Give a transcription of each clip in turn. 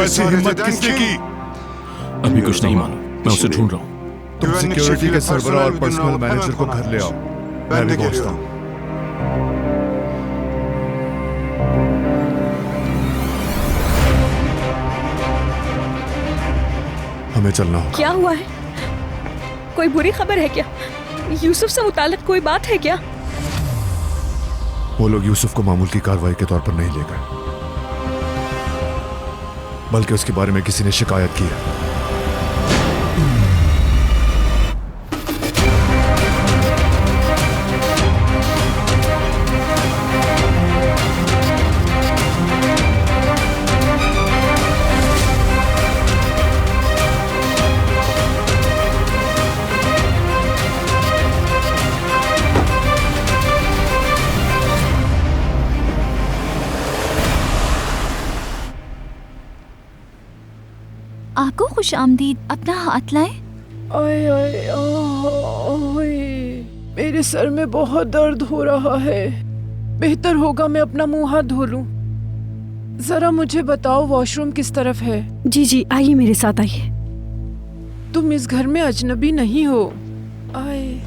ऐसी हिम्मत किसने की? अभी कुछ नहीं मालूम, मैं उसे ढूंढ रहा हूँ। तुम सिक्योरिटी के सरबराह और पर्सनल मैनेजर को घर ले आओ, मैं भी पहुंचता हूँ। हमें चलना होगा। क्या हुआ है? कोई बुरी खबर है क्या? यूसुफ से मुताल्लिक कोई बात है क्या? वो लोग यूसुफ को मामूल की कार्रवाई के तौर पर नहीं ले गए, बल्कि उसके बारे में किसी ने शिकायत की है। आपको खुश आमदीद। अपना हाथ लाए। आय आय आय, मेरे सर में बहुत दर्द हो रहा है। बेहतर होगा मैं अपना मुंह हाथ धो लूं। जरा मुझे बताओ वॉशरूम किस तरफ है? जी जी, आइए मेरे साथ आइए। तुम इस घर में अजनबी नहीं हो। आय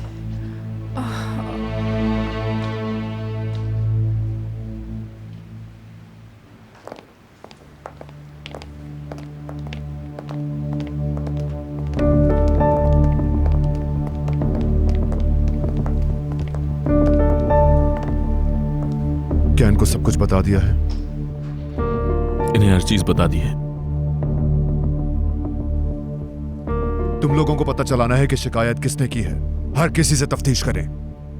क्या इनको सब कुछ बता दिया है? इन्हें हर चीज बता दी है। तुम लोगों को पता चलाना है कि शिकायत किसने की है। हर किसी से तफ्तीश करें,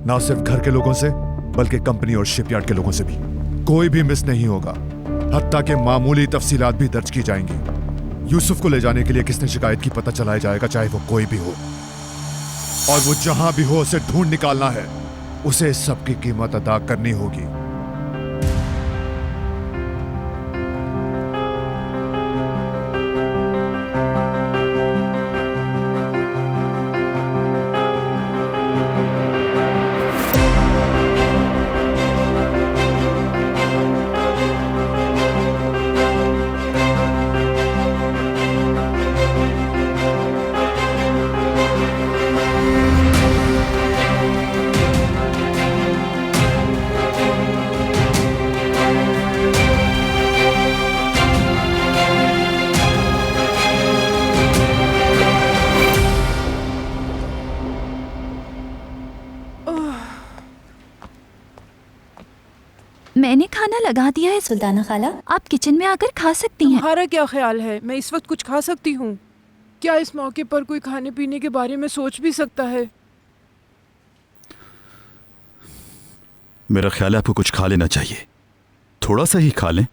ना सिर्फ घर के लोगों से बल्कि कंपनी और शिपयार्ड के लोगों से भी। कोई भी मिस नहीं होगा, हत्ता के मामूली तफसीलात भी दर्ज की जाएंगी। यूसुफ को ले जाने के लिए किसने शिकायत की पता चलाया जाएगा, चाहे वो कोई भी हो, और वो जहां भी हो उसे ढूंढ निकालना है। उसे इस सब की कीमत अदा करनी होगी। मैंने खाना लगा दिया है सुल्ताना खाला, आप किचन में आकर खा सकती हैं। तुम्हारा क्या ख्याल है, मैं इस वक्त कुछ खा सकती हूँ? क्या इस मौके पर कोई खाने पीने के बारे में सोच भी सकता है? मेरा ख्याल है आपको कुछ खा लेना चाहिए। थोड़ा सा ही खा लें।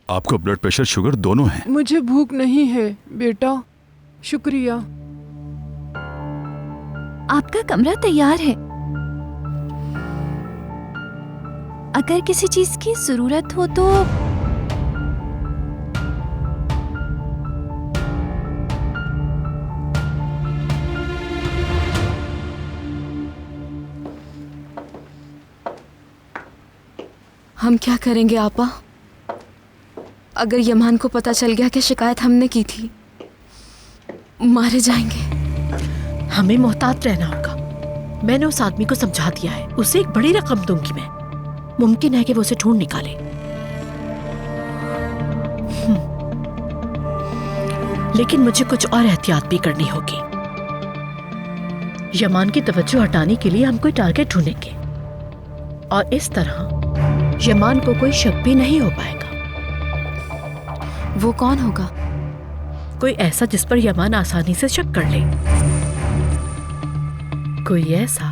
आपको ब्लड प्रेशर शुगर दोनों है। मुझे भूख नहीं है बेटा, शुक्रिया। आपका कमरा तैयार है। अगर किसी चीज की जरूरत हो तो हम क्या करेंगे आपा? अगर यमान को पता चल गया कि शिकायत हमने की थी, मारे जाएंगे। हमें मोहतात रहना होगा। मैंने उस आदमी को समझा दिया है, उसे एक बड़ी रकम दूंगी मैं। मुमकिन है कि वो उसे ढूंढ निकाले। लेकिन मुझे कुछ और एहतियात भी करनी होगी। यमान की तवज्जो हटाने के लिए हम कोई टारगेट ढूंढेंगे, और इस तरह यमान को कोई शक भी नहीं हो पाएगा। वो कौन होगा? कोई ऐसा जिस पर यमान आसानी से शक कर ले। कोई ऐसा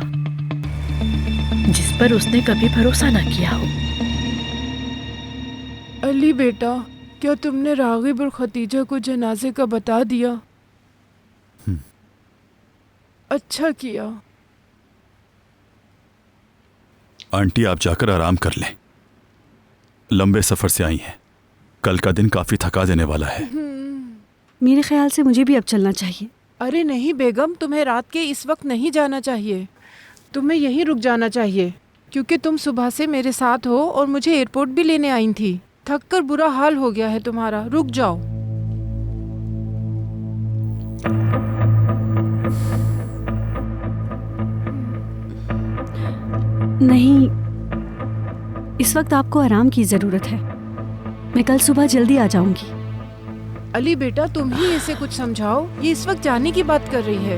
जिस पर उसने कभी भरोसा न किया हो। अली बेटा, क्या तुमने रागिब और खतीजा को जनाजे का बता दिया? अच्छा किया। आंटी आप जाकर आराम कर लें। लंबे सफर से आई हैं। कल का दिन काफी थका देने वाला है। मेरे ख्याल से मुझे भी अब चलना चाहिए। अरे नहीं बेगम, तुम्हें रात के इस वक्त नहीं जाना चाहिए। तुम्हें यहीं रुक जाना चाहिए, क्योंकि तुम सुबह से मेरे साथ हो और मुझे एयरपोर्ट भी लेने आई थी। थक कर बुरा हाल हो गया है तुम्हारा। रुक जाओ। इस वक्त आपको आराम की ज़रूरत है। मैं कल सुबह जल्दी आ जाऊंगी। अली बेटा, तुम ही इसे कुछ समझाओ, ये इस वक्त जाने की बात कर रही है।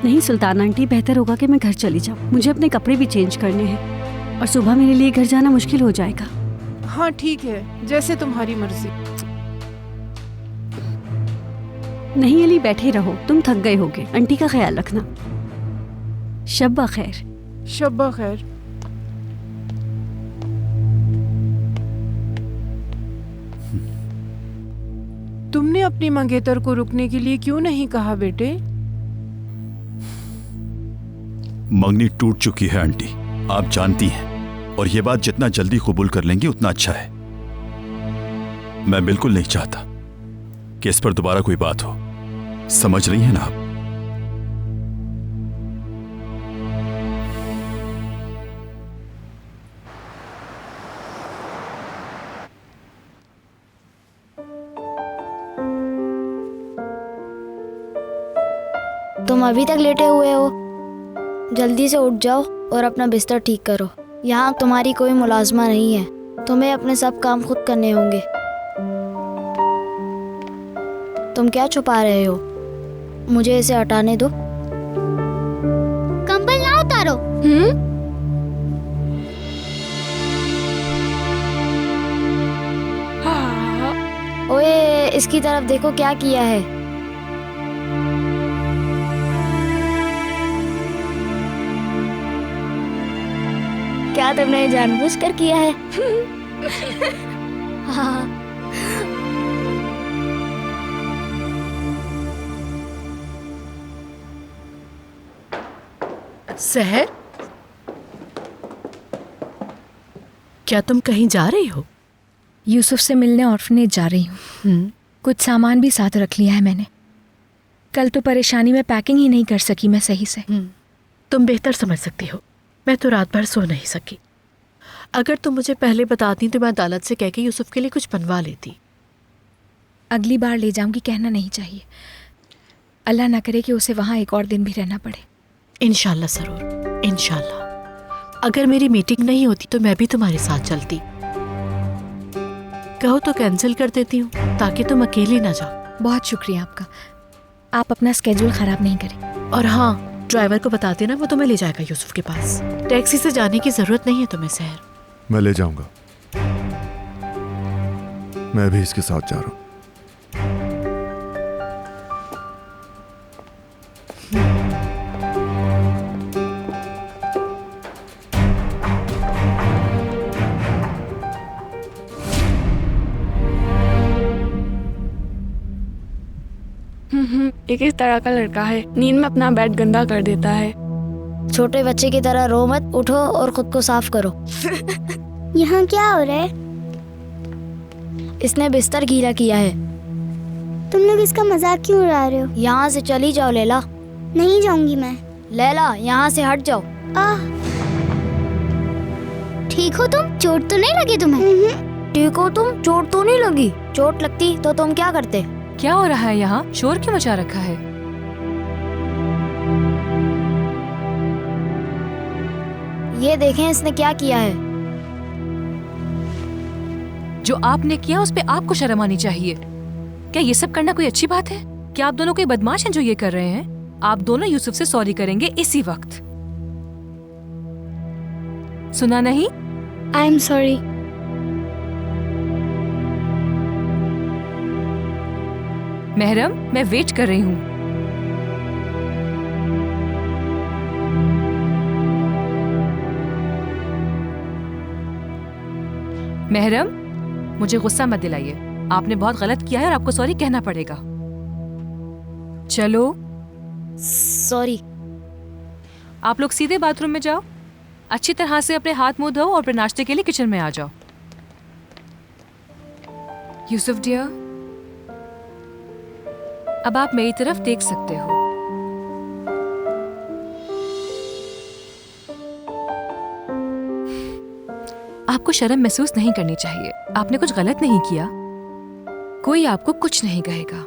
नहीं सुल्तान आंटी, बेहतर होगा कि मैं घर चली जाऊं। मुझे अपने कपड़े भी चेंज करने हैं और सुबह मेरे लिए घर जाना मुश्किल हो जाएगा। हाँ ठीक है, जैसे तुम्हारी मर्जी। नहीं अली, बैठे रहो, तुम थक गए होगे। आंटी का ख्याल रखना। शब्बा खैर। शब्बा खैर। तुमने अपनी मंगेतर को रुकने के लिए क्यों नहीं कहा बेटे? मंगनी टूट चुकी है आंटी, आप जानती हैं, और ये बात जितना जल्दी कबूल कर लेंगी उतना अच्छा है। मैं बिल्कुल नहीं चाहता कि इस पर दोबारा कोई बात हो। समझ रही हैं ना आप? तुम अभी तक लेटे हुए हो? जल्दी से उठ जाओ और अपना बिस्तर ठीक करो। यहाँ तुम्हारी कोई मुलाजमा नहीं है, तुम्हें अपने सब काम खुद करने होंगे। तुम क्या छुपा रहे हो? मुझे इसे हटाने दो। कंबल ना उतारो। ओए, इसकी तरफ देखो क्या किया है। क्या तुमने जानबूझकर किया है? हाँ। सहर, क्या तुम कहीं जा रही हो? यूसुफ से मिलने ऑर्फनेज जा रही हूँ। कुछ सामान भी साथ रख लिया है मैंने। कल तो परेशानी में पैकिंग ही नहीं कर सकी मैं सही से। तुम बेहतर समझ सकती हो, मैं तो रात भर सो नहीं सकी। अगर तुम मुझे पहले बताती तो मैं अदालत से कह के यूसुफ के लिए कुछ बनवा लेती। अगली बार ले जाऊंगी, कहना नहीं चाहिए। अल्लाह ना करे कि उसे वहाँ एक और दिन भी रहना पड़े। इंशाल्लाह जरूर, इंशाल्लाह। अगर मेरी मीटिंग नहीं होती तो मैं भी तुम्हारे साथ चलती। कहो तो कैंसिल कर देती हूँ ताकि तुम अकेली ना जाओ। बहुत शुक्रिया आपका, आप अपना स्केड्यूल खराब नहीं करें। और हाँ, ड्राइवर को बता देना, वो तुम्हें ले जाएगा यूसुफ के पास। टैक्सी से जाने की जरूरत नहीं है तुम्हें सहर। मैं ले जाऊंगा, मैं भी इसके साथ जा रहा हूं। ये किस तरह का लड़का है, नींद में अपना बेड गंदा कर देता है। छोटे बच्चे की तरह रो मत, उठो और खुद को साफ करो। यहाँ क्या हो रहा है? इसने बिस्तर गीला किया है। तुम लोग इसका मजाक क्यों उड़ा रहे हो? यहाँ से चली जाओ लैला। नहीं जाऊंगी मैं। लैला, यहाँ से हट जाओ। ठीक हो तुम? चोट तो नहीं लगी तुम्हें? ठीक हो तुम? चोट तो नहीं लगी। चोट लगती तो तुम क्या करते? क्या हो रहा है यहाँ? शोर क्यों मचा रखा है? ये देखें इसने क्या किया है। जो आपने किया उस पे आपको शर्म आनी चाहिए। क्या ये सब करना कोई अच्छी बात है? क्या आप दोनों कोई बदमाश हैं जो ये कर रहे हैं? आप दोनों यूसुफ से सॉरी करेंगे इसी वक्त। सुना नहीं? I am sorry. महरम, मैं वेट कर रही हूँ। महरम, मुझे गुस्सा मत दिलाइए। आपने बहुत गलत किया है और आपको सॉरी कहना पड़ेगा। चलो। सॉरी। आप लोग सीधे बाथरूम में जाओ, अच्छी तरह से अपने हाथ मुंह धो और फिर नाश्ते के लिए किचन में आ जाओ। यूसुफ डियर, अब आप मेरी तरफ देख सकते हो। आपको शर्म महसूस नहीं करनी चाहिए। आपने कुछ गलत नहीं किया। कोई आपको कुछ नहीं कहेगा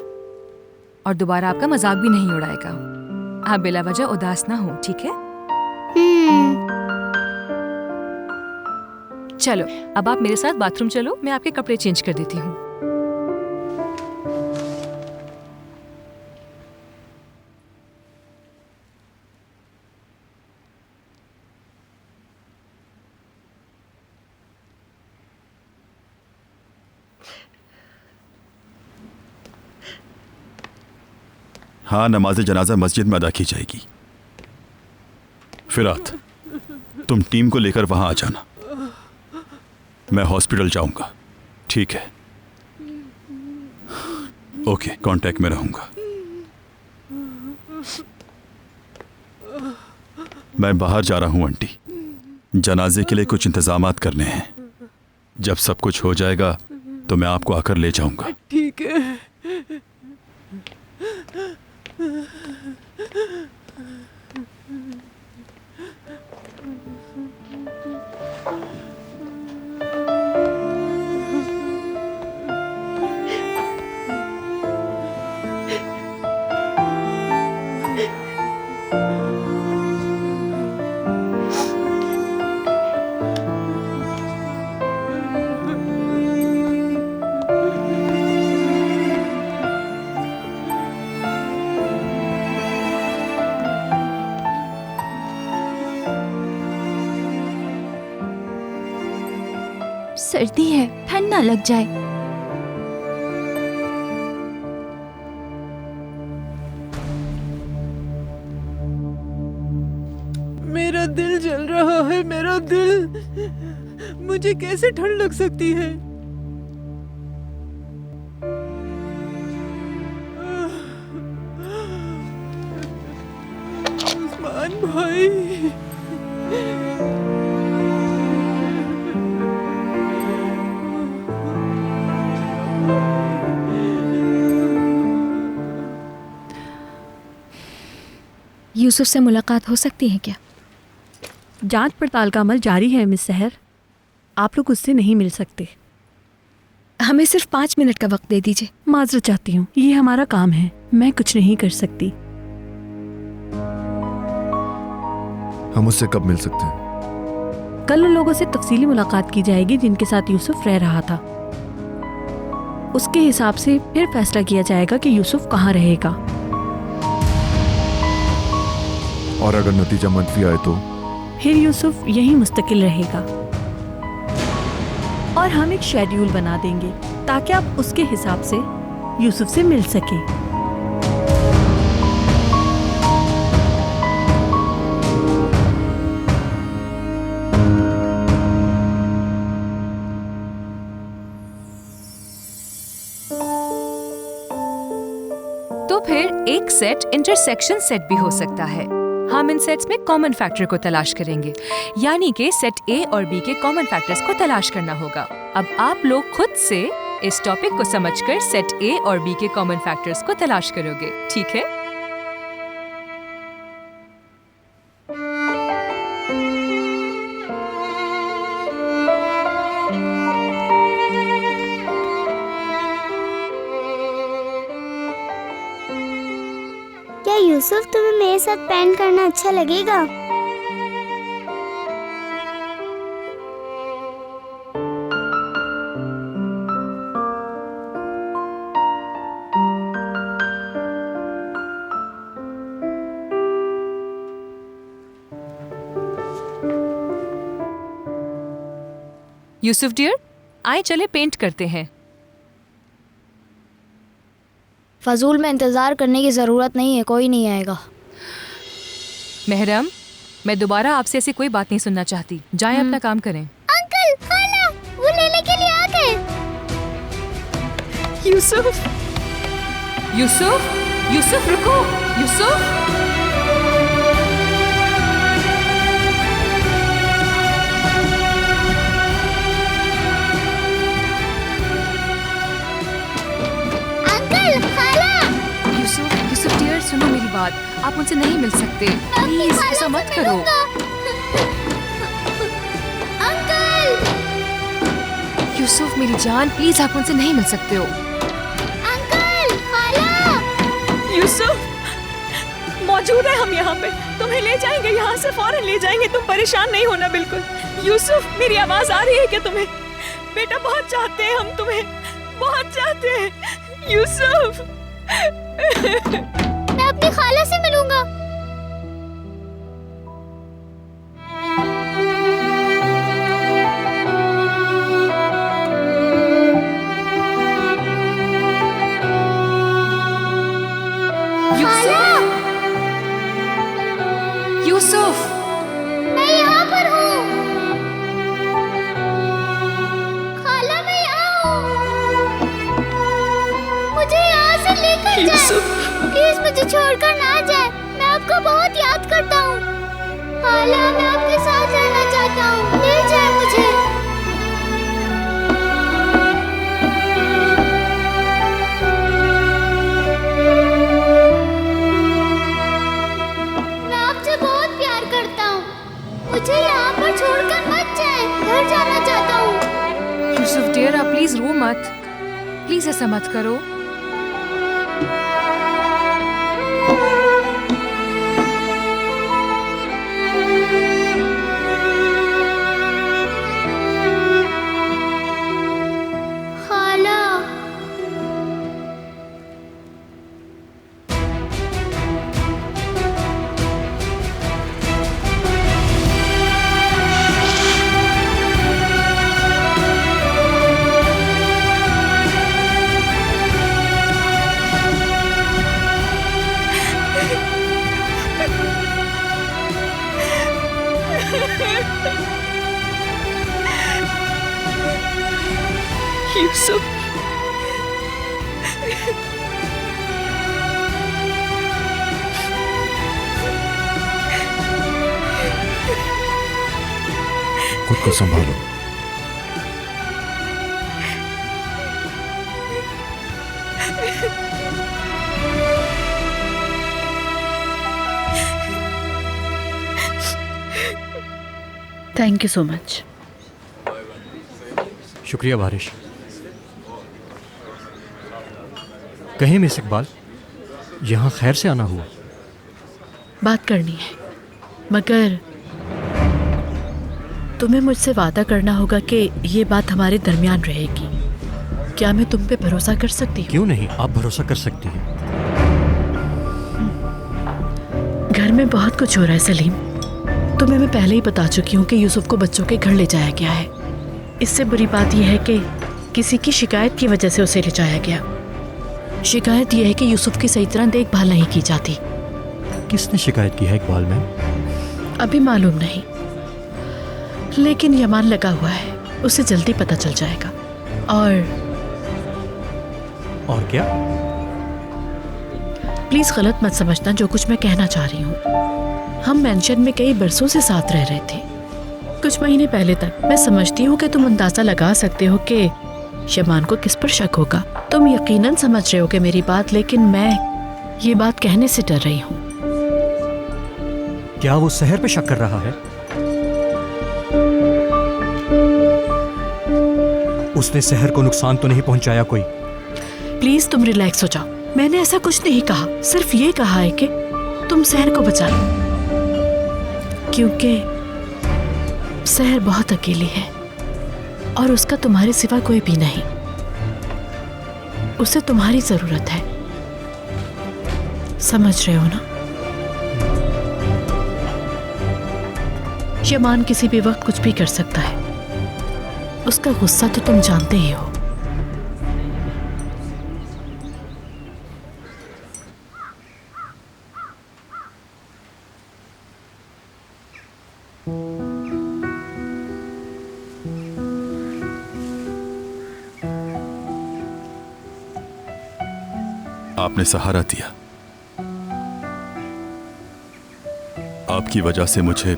और दोबारा आपका मजाक भी नहीं उड़ाएगा। आप बिला वजह उदास ना हो, ठीक है? चलो अब आप मेरे साथ बाथरूम चलो, मैं आपके कपड़े चेंज कर देती हूँ। हाँ, नमाज जनाजा मस्जिद में अदा की जाएगी। फिरात, तुम टीम को लेकर वहां आ जाना। मैं हॉस्पिटल जाऊंगा। ठीक है? ओके, कांटेक्ट में रहूंगा। मैं बाहर जा रहा हूं आंटी, जनाजे के लिए कुछ इंतजामात करने हैं। जब सब कुछ हो जाएगा तो मैं आपको आकर ले जाऊंगा। ठीक है। सर्दी है, ठंड ना लग जाए। मेरा दिल जल रहा है, मेरा दिल। मुझे कैसे ठंड लग सकती है? उस्मान भाई, यूसुफ से मुलाकात हो सकती है क्या? जांच पड़ताल का अमल जारी है मिस सहर, आप लोग उससे नहीं मिल सकते। हमें सिर्फ 5 मिनट का वक्त दे दीजिए। माजरत चाहती हूँ, ये हमारा काम है, मैं कुछ नहीं कर सकती। हम उससे कब मिल सकते हैं? कल उन लोगों से तफसीली मुलाकात की जाएगी जिनके साथ यूसुफ रह रहा था। उसके हिसाब से फिर फैसला किया जाएगा कि यूसुफ कहाँ रहेगा। और अगर नतीजा मंफी आए तो? फिर यूसुफ यहीं मुस्तकिल रहेगा और हम एक शेड्यूल बना देंगे ताकि आप उसके हिसाब से यूसुफ से मिल सके। तो फिर एक सेट इंटरसेक्शन सेट भी हो सकता है। हम इन सेट्स में कॉमन फैक्टर को तलाश करेंगे, यानी कि सेट ए और बी के कॉमन फैक्टर्स को तलाश करना होगा। अब आप लोग खुद से इस टॉपिक को समझकर सेट ए और बी के कॉमन फैक्टर्स को तलाश करोगे, ठीक है? क्या यूसुफ, तुम्हें मेरे साथ पेंट करना अच्छा लगेगा? यूसुफ डियर, आए चले पेंट करते हैं। फजूल में इंतजार करने की जरूरत नहीं है, कोई नहीं आएगा। महरम, मैं दोबारा आपसे ऐसी कोई बात नहीं सुनना चाहती। जाएं अपना काम करें। अंकल, खाला, वो लेने के लिए आ गए। यूसुफ, यूसुफ, यूसुफ रुको, यूसुफ। यूसुफ डियर, सुनो मेरी बात, आप उनसे नहीं मिल सकते। प्लीज ऐसा मत करो। अंकल! यूसुफ मेरी जान, प्लीज आप उनसे नहीं मिल सकते हो। अंकल! खाला! यूसुफ, मौजूद है, हम यहाँ पे तुम्हें ले जाएंगे, यहाँ से फौरन ले जाएंगे, तुम परेशान नहीं होना बिल्कुल। यूसुफ, मेरी आवाज आ रही है क्या तुम्हें? बेटा बहुत चाहते हैं हम तुम्हें, बहुत चाहते हैं यूसुफ। मैं अपनी खाला से मिलूंगा। यूसुफ, मैं यहाँ पर हूँ। खाला, मैं यहाँ हूँ। मुझे यहाँ से लेकर जाए। प्लीज मुझे छोड़कर ना जाए, मैं आपको बहुत याद करता हूँ। खाला, मैं आपके साथ रहना चाहता हूँ, ले जाए मुझे। मुझे यहाँ पर छोड़कर मत जाए, घर जाना चाहता हूँ। यूसुफ डियर, आप प्लीज रो मत, प्लीज ऐसा मत करो। खाला, यूसुफ, खुद को संभालो। Thank you so much. शुक्रिया बारिश। कहीं मिस इकबाल, यहाँ खैर से आना हुआ? बात करनी है, मगर तुम्हें मुझसे वादा करना होगा कि ये बात हमारे दरमियान रहेगी। क्या मैं तुम पे भरोसा कर सकती हूँ? क्यों नहीं, आप भरोसा कर सकती हैं। घर में बहुत कुछ हो रहा है सलीम। तुम्हें मैं पहले ही बता चुकी हूँ कि यूसुफ को बच्चों के घर ले जाया गया है। इससे बुरी बात यह है कि किसी की शिकायत की वजह से उसे ले जाया गया। शिकायत यह है कि यूसुफ की सही तरह देखभाल नहीं की जाती। किसने शिकायत की है इकबाल मैम? अभी मालूम नहीं, लेकिन यमान लगा हुआ है, उसे जल्दी पता चल जाएगा। और क्या? प्लीज गलत मत समझना जो कुछ मैं कहना चाह रही हूँ। हम मेंशन में कई बरसों से साथ रह रहे थे, कुछ महीने पहले तक। मैं समझती हूँ कि तुम अंदाजा लगा सकते हो कि यमान को किस पर शक होगा। तुम यकीनन समझ रहे हो कि मेरी बात, लेकिन मैं ये बात कहने से डर रही हूँ। क्या वो सहर पे शक कर रहा है? उसने सहर को नुकसान तो नहीं पहुंचाया कोई? प्लीज तुम रिलैक्स हो जाओ। मैंने ऐसा कुछ नहीं कहा, सिर्फ ये कहा है कि तुम सहर को बचा लो, क्योंकि सहर बहुत अकेली है और उसका तुम्हारे सिवा कोई भी नहीं। उसे तुम्हारी जरूरत है, समझ रहे हो ना? यमान किसी भी वक्त कुछ भी कर सकता है, उसका गुस्सा तो तुम जानते ही हो। आपने सहारा दिया। आपकी वजह से मुझे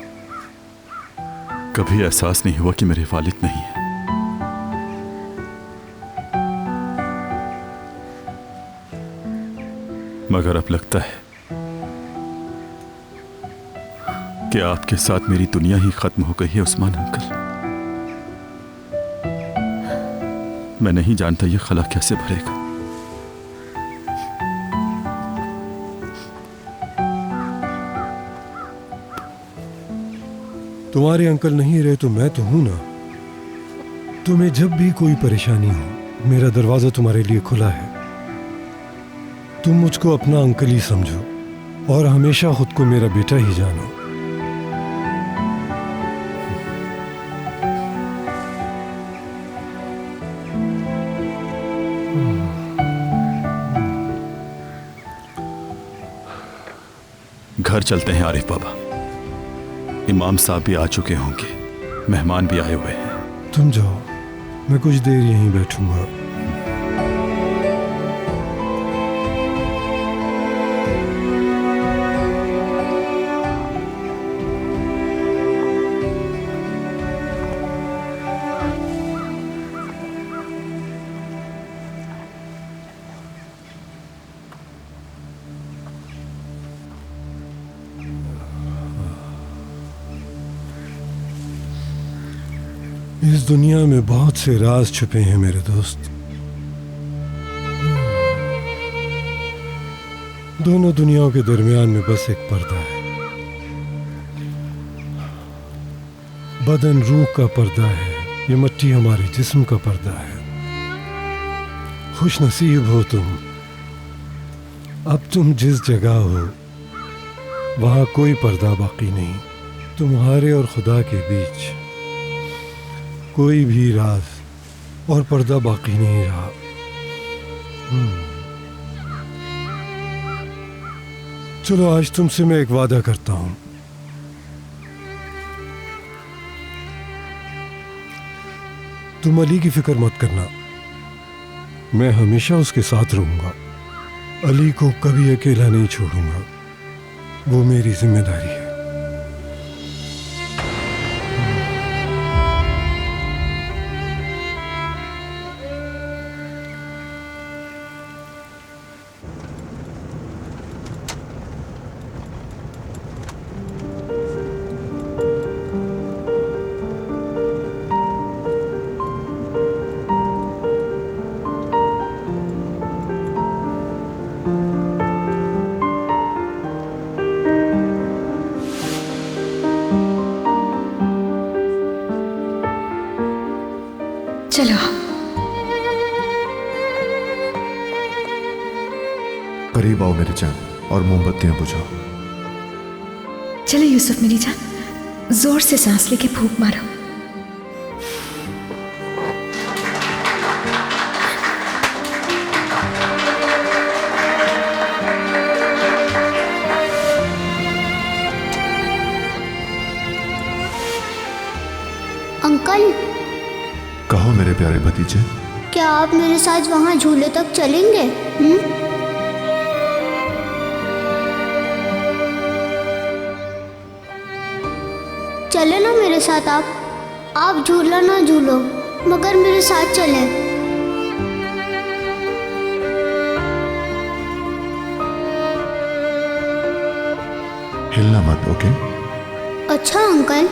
कभी एहसास नहीं हुआ कि मेरे वालिद नहीं है। मगर अब लगता है कि आपके साथ मेरी दुनिया ही खत्म हो गई है उस्मान अंकल। मैं नहीं जानता ये खला कैसे भरेगा। तुम्हारे अंकल नहीं रहे तो मैं तो हूं ना। तुम्हें जब भी कोई परेशानी हो, मेरा दरवाजा तुम्हारे लिए खुला है। तुम मुझको अपना अंकल ही समझो और हमेशा खुद को मेरा बेटा ही जानो। घर चलते हैं आरिफ बाबा। इमाम साहब भी आ चुके होंगे, मेहमान भी आए हुए हैं। तुम जाओ, मैं कुछ देर यहीं बैठूंगा। इस दुनिया में बहुत से राज छुपे हैं मेरे दोस्त। दोनों दुनियाओं के दरमियान में बस एक पर्दा है। बदन रूह का पर्दा है, ये मिट्टी हमारे जिस्म का पर्दा है। खुश नसीब हो तुम, अब तुम जिस जगह हो वहां कोई पर्दा बाकी नहीं। तुम्हारे और खुदा के बीच कोई भी राज और पर्दा बाकी नहीं रहा। चलो आज तुमसे मैं एक वादा करता हूं। तुम अली की फिक्र मत करना, मैं हमेशा उसके साथ रहूंगा। अली को कभी अकेला नहीं छोड़ूंगा, वो मेरी जिम्मेदारी है। चलो करीब आओ मेरी जान और मोमबत्तियां बुझाओ। चलो यूसुफ मेरी जान, जोर से सांस लेके फूंक मारो। अंकल, कहो मेरे प्यारे भतीजे, क्या आप मेरे साथ वहाँ झूले तक चलेंगे? चले ना मेरे साथ आप झूला ना झूलो मगर मेरे साथ चले। हिलना मत, ओके? अच्छा अंकल।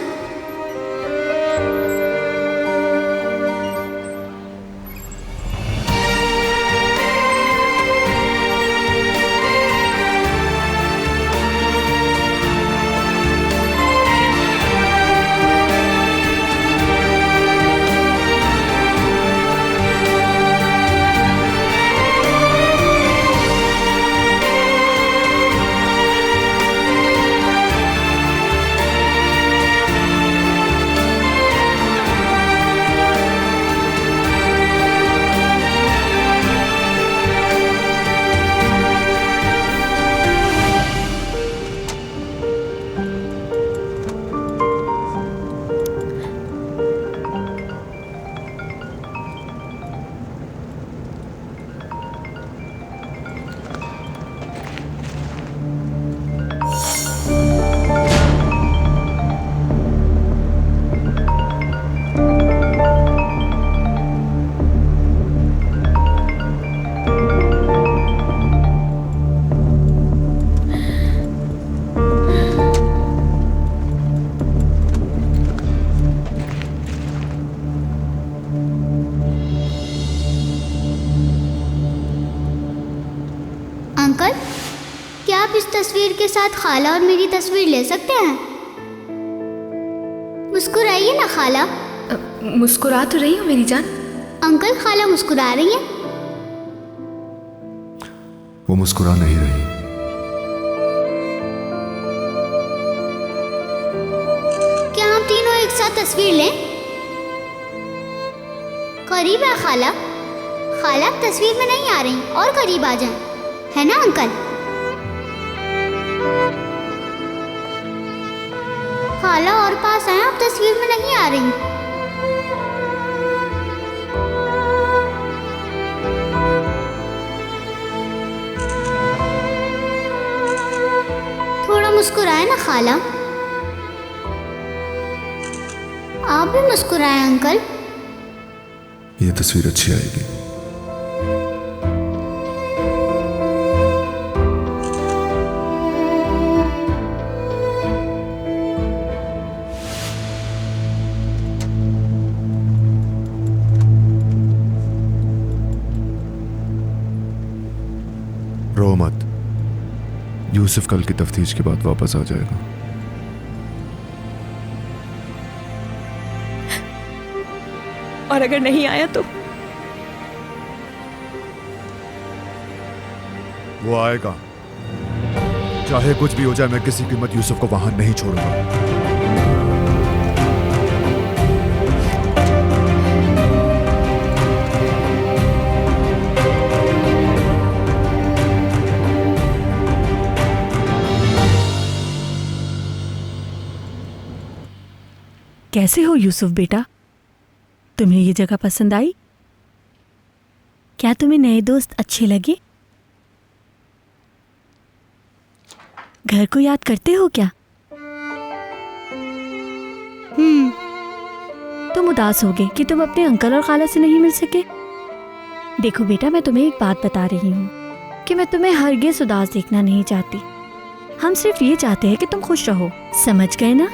अंकल, क्या आप इस तस्वीर के साथ खाला और मेरी तस्वीर ले सकते हैं? मुस्कुराइए ना खाला। मुस्कुरा तो रही हूँ मेरी जान। अंकल, खाला मुस्कुरा रही है। वो मुस्कुरा नहीं रही। क्या हम तीनों एक साथ तस्वीर लें? करीब है खाला। खाला आप तस्वीर में नहीं आ रही, और करीब आ जाएं, है ना अंकल? खाला और पास आए, आप तस्वीर में नहीं आ रही। थोड़ा मुस्कुराए ना खाला। आप भी मुस्कुराए अंकल। ये तस्वीर अच्छी आएगी। रो मत, यूसुफ कल की तफ्तीश के बाद वापस आ जाएगा। और अगर नहीं आया तो? वो आएगा, चाहे कुछ भी हो जाए। मैं किसी कीमत यूसुफ को वहां नहीं छोड़ूंगा। कैसे हो यूसुफ बेटा? तुम्हें ये जगह पसंद आई? क्या तुम्हें नए दोस्त अच्छे लगे? घर को याद करते हो क्या? तुम उदास होगे कि तुम अपने अंकल और खाला से नहीं मिल सके। देखो बेटा, मैं तुम्हें एक बात बता रही हूँ कि मैं तुम्हें हरगिज़ उदास देखना नहीं चाहती। हम सिर्फ ये चाहते हैं कि तुम खुश रहो, समझ गए ना?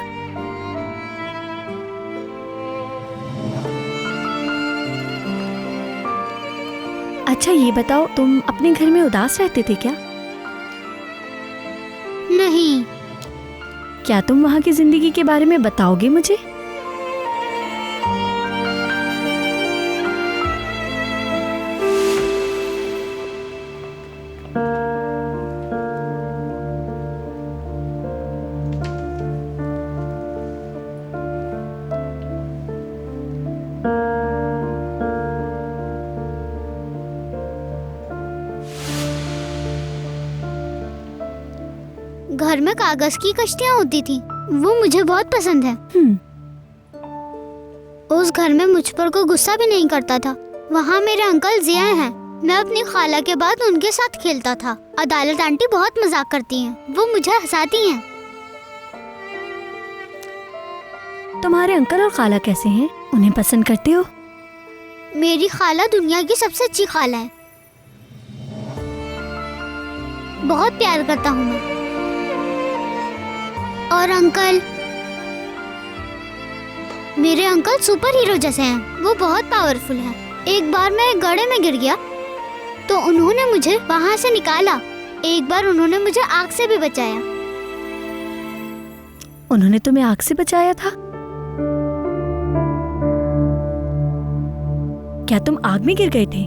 अच्छा ये बताओ, तुम अपने घर में उदास रहते थे क्या? नहीं। क्या तुम वहाँ की जिंदगी के बारे में बताओगे मुझे? घर में कागज की कश्तियाँ होती थी, वो मुझे बहुत पसंद है। उस घर में मुझ पर कोई गुस्सा भी नहीं करता था। वहाँ मेरे अंकल जिया हैं। मैं अपनी खाला के बाद उनके साथ खेलता था। अदालत आंटी बहुत मजाक करती हैं, वो मुझे हंसाती हैं। तुम्हारे अंकल और खाला कैसे हैं? उन्हें पसंद करते हो? मेरी खाला दुनिया की सबसे अच्छी खाला है। बहुत प्यार करता हूँ मैं। और अंकल, मेरे अंकल सुपर हीरो जैसे हैं। वो बहुत पावरफुल हैं। एक बार मैं एक गड्ढे में गिर गया तो उन्होंने मुझे वहां से निकाला। एक बार उन्होंने मुझे आग से भी बचाया। उन्होंने तुम्हें आग से बचाया था? क्या तुम आग में गिर गए थे?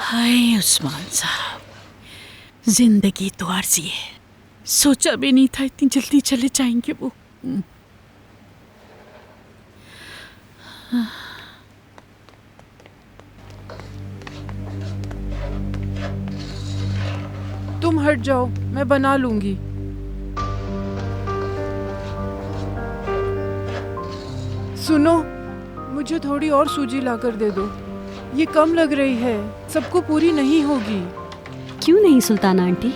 हाय उस्मान साहब, जिंदगी तो आरज़ी है। सोचा भी नहीं था इतनी जल्दी चले जाएंगे वो। तुम हट जाओ, मैं बना लूंगी। सुनो, मुझे थोड़ी और सूजी लाकर दे दो। ये कम लग रही है, सबको पूरी नहीं होगी। क्यों नहीं सुल्ताना आंटी?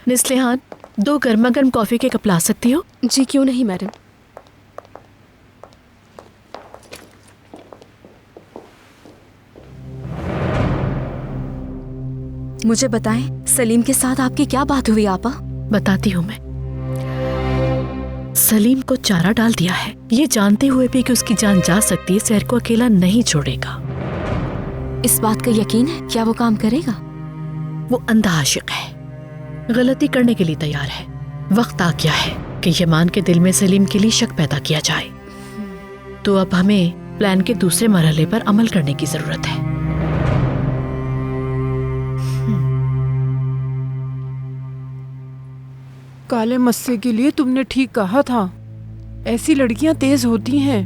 निस्लिहान, 2 गर्मा गर्म कॉफी के कप ला सकती हो? जी क्यों नहीं मैडम। मुझे बताएं, सलीम के साथ आपकी क्या बात हुई आपा? बताती हूँ मैं। सलीम को चारा डाल दिया है, ये जानते हुए भी कि उसकी जान जा सकती है। सहर को अकेला नहीं छोड़ेगा। इस बात का यकीन है? क्या वो काम करेगा? वो अंधा आशिक है, गलती करने के लिए तैयार है। वक्त आ गया है कि यमान के दिल में सलीम के लिए शक पैदा किया जाए। तो अब हमें प्लान के दूसरे मरहले पर अमल करने की जरूरत है। काले मस्से के लिए तुमने ठीक कहा था। ऐसी लड़कियां तेज होती हैं।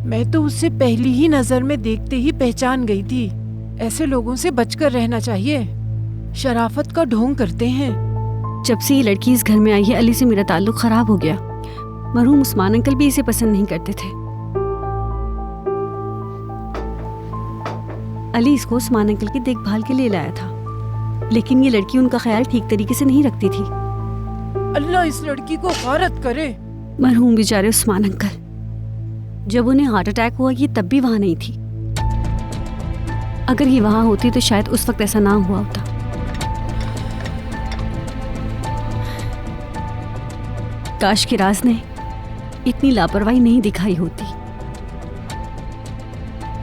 मैं तो उससे पहली ही नजर में देखते ही पहचान गई थी। ऐसे लोगों से बचकर रहना चाहिए, शराफत का ढोंग करते हैं। जब से ये लड़की इस घर में आई है, अली से मेरा ताल्लुक खराब हो गया। मरहूम उस्मान अंकल भी इसे पसंद नहीं करते थे। अली इसको उस्मान अंकल की देखभाल के लिए लाया था, लेकिन ये लड़की उनका ख्याल ठीक तरीके से नहीं रखती थी। अल्लाह इस लड़की को गारत करे। मरहूम बेचारे उस्मान अंकल, जब उन्हें हार्ट अटैक हुआ ये तब भी वहां नहीं थी। अगर ये वहां होती तो शायद उस वक्त ऐसा ना हुआ होता। काश कि राज ने इतनी लापरवाही नहीं दिखाई होती।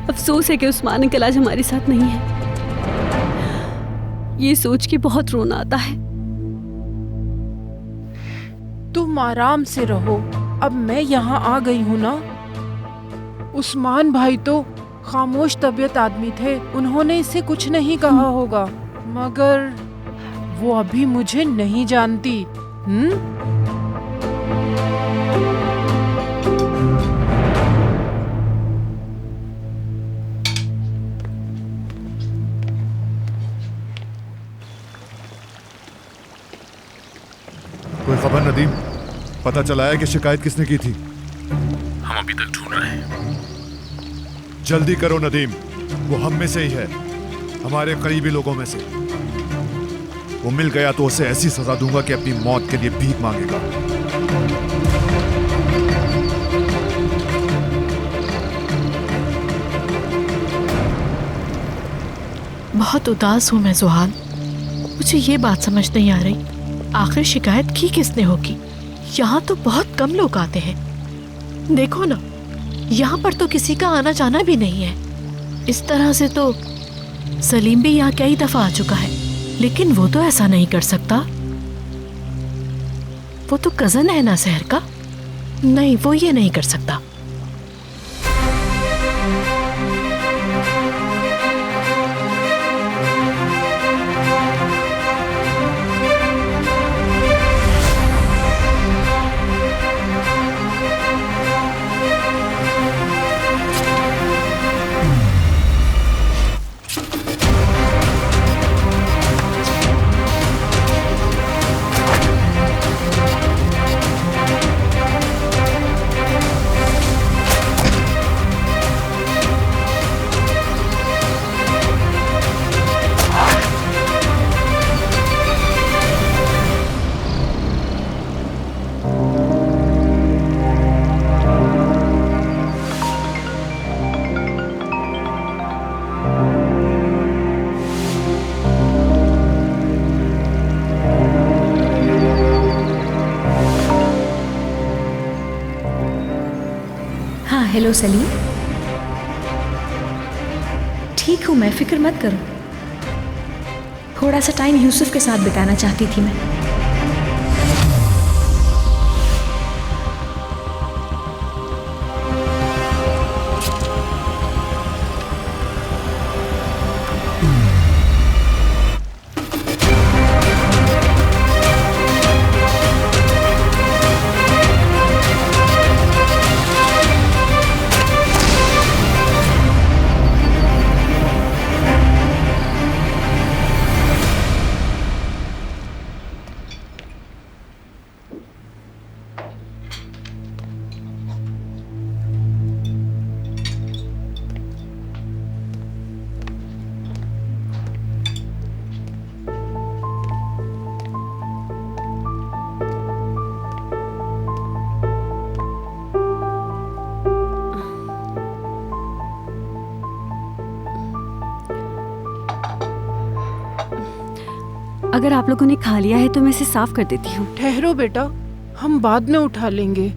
अफसोस है कि उस्मान अंकल आज हमारे साथ नहीं है। ये सोच के बहुत रोना आता है। तुम आराम से रहो, अब मैं यहाँ आ गई हूँ ना। उस्मान भाई तो खामोश तबीयत आदमी थे, उन्होंने इसे कुछ नहीं कहा होगा, मगर वो अभी मुझे नहीं जानती। कोई खबर नदीम? पता चला है कि शिकायत किसने की थी? हम अभी तक ढूंढ रहे हैं। जल्दी करो नदीम, वो हम में से ही है, हमारे करीबी लोगों में से। वो मिल गया तो उसे ऐसी सजा दूंगा कि अपनी मौत के लिए भीख मांगेगा। बहुत उदास हूं मैं सुहान। मुझे ये बात समझ नहीं आ रही, आखिर शिकायत की किसने होगी? यहाँ तो बहुत कम लोग आते हैं। देखो ना, यहाँ पर तो किसी का आना जाना भी नहीं है। इस तरह से तो सलीम भी यहाँ कई दफा आ चुका है, लेकिन वो तो ऐसा नहीं कर सकता। वो तो कजन है ना सहर का। नहीं, वो ये नहीं कर सकता। हेलो सलीम, ठीक हूँ मैं, फिक्र मत करो। थोड़ा सा टाइम यूसुफ के साथ बिताना चाहती थी मैं। अगर आप लोगों ने खा लिया है तो मैं इसे साफ कर देती हूँ। ठहरो बेटा, हम बाद में उठा लेंगे।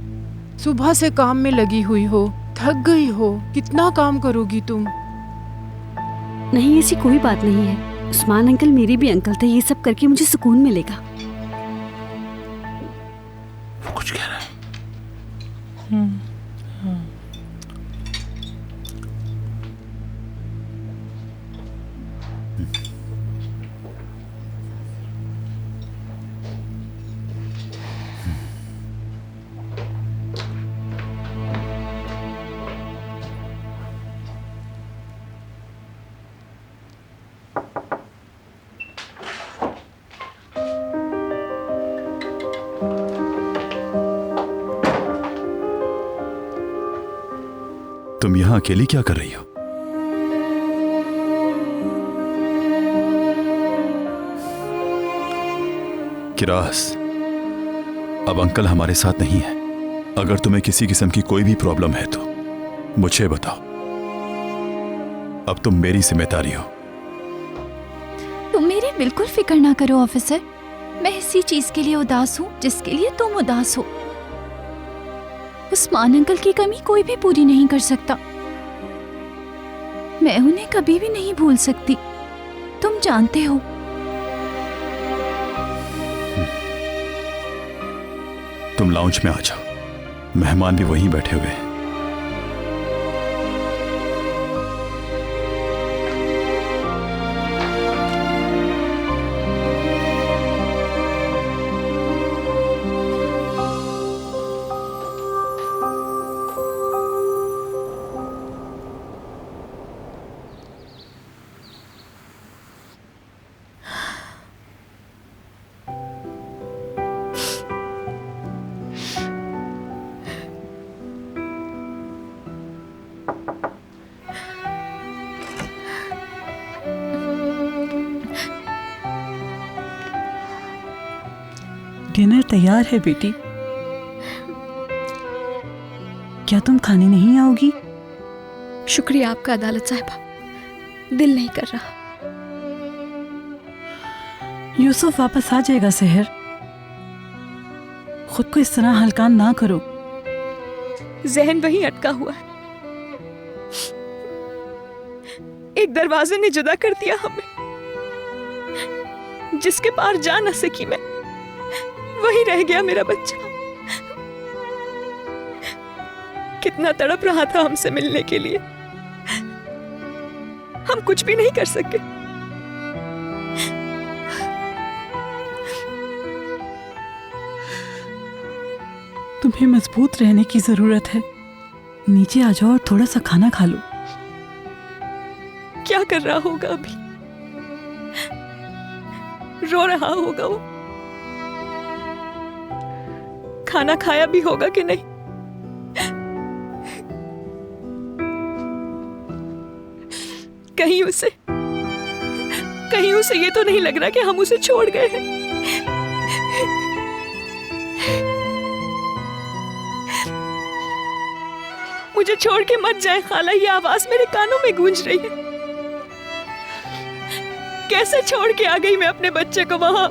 सुबह से काम में लगी हुई हो, थक गई हो, कितना काम करोगी तुम? नहीं, ऐसी कोई बात नहीं है। उस्मान अंकल मेरे भी अंकल थे, ये सब करके मुझे सुकून मिलेगा। वो कुछ कह रहा है। तुम यहां अकेली क्या कर रही हो? किरास, अब अंकल हमारे साथ नहीं है। अगर तुम्हें किसी किस्म की कोई भी प्रॉब्लम है तो मुझे बताओ। अब तुम मेरी जिम्मेदारी हो। तुम मेरी बिल्कुल फिक्र ना करो ऑफिसर। मैं इसी चीज के लिए उदास हूँ जिसके लिए तुम उदास हो। उस्मान अंकल की कमी कोई भी पूरी नहीं कर सकता। मैं उन्हें कभी भी नहीं भूल सकती, तुम जानते हो। तुम लाउंज में आ जाओ, मेहमान भी वहीं बैठे हुए हैं। डिनर तैयार है बेटी। क्या तुम खाने नहीं आओगी? शुक्रिया आपका अदालत साहिबा, दिल नहीं कर रहा। यूसुफ वापस आ जाएगा सहर, खुद को इस तरह हल्का ना करो। जहन वहीं अटका हुआ है। एक दरवाजे ने जुदा कर दिया हमें, जिसके पार जा न सकी मैं। वहीं रह गया मेरा बच्चा। कितना तड़प रहा था हमसे मिलने के लिए। हम कुछ भी नहीं कर सके। तुम्हें मजबूत रहने की जरूरत है। नीचे आ जाओ और थोड़ा सा खाना खा लो। क्या कर रहा होगा अभी? रो रहा होगा वो। खाना खाया भी होगा कि नहीं? कहीं उसे ये तो नहीं लग रहा कि हम उसे छोड़ गए हैं। मुझे छोड़ के मत जाए खाला, ये आवाज मेरे कानों में गूंज रही है। कैसे छोड़ के आ गई मैं अपने बच्चे को वहां?